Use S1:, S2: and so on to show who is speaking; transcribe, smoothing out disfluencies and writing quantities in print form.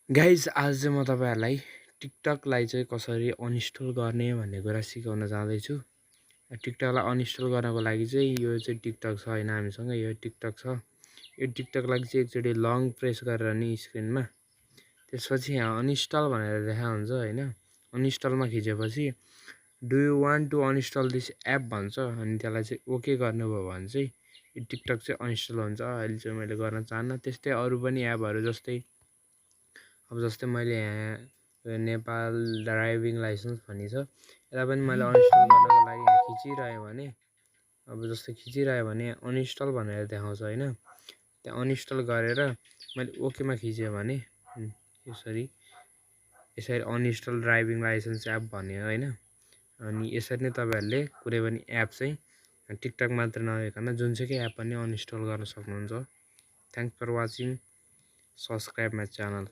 S1: Guys आज चाहिँ म तपाईँहरूलाई टिकटकलाई चाहिँ कसरी अनइन्स्टल गर्ने भन्ने कुरा सिकाउन जाँदैछु। टिकटकलाई अनइन्स्टल गर्नको लागि चाहिँ यो चाहिँ टिकटक छ होइन, हामीसँग यो टिकटक छ। यो टिकटकलाई चाहिँ एकचोटि लङ प्रेस गरेर नि स्क्रिनमा, त्यसपछि यहाँ अनइन्स्टल भनेर देखा हुन्छ होइन। अनइन्स्टलमा खिचेपछि do you want to uninstall this app भन्छ, अनि त्यसलाई चाहिँ ओके गर्नुभयो भने चाहिँ यो टिकटक चाहिँ अनइन्स्टल हुन्छ। अहिले चाहिँ मैले गर्न चाहन्न। त्यस्तै अरू पनि एपहरू जस्तै अब जस्तै मैले यहाँ नेपाल ड्राइभिङ लाइसेन्स भन्ने छ, यसलाई पनि मैले अनइन्स्टल गर्नको लागि यहाँ खिचिरह्यो भने, अब जस्तै खिचिरह्यो भने अनइन्स्टल भनेर देखाउँछ होइन। त्यहाँ अनइन्स्टल गरेर मैले ओकेमा खिचेँ भने यसरी अनइन्स्टल ड्राइभिङ लाइसेन्स एप भन्यो होइन। अनि यसरी नै तपाईँहरूले कुनै पनि एप चाहिँ टिकटक मात्र नभइकन जुनसुकै एप पनि अनइन्स्टल गर्न सक्नुहुन्छ। Thanks for watching, subscribe my channel.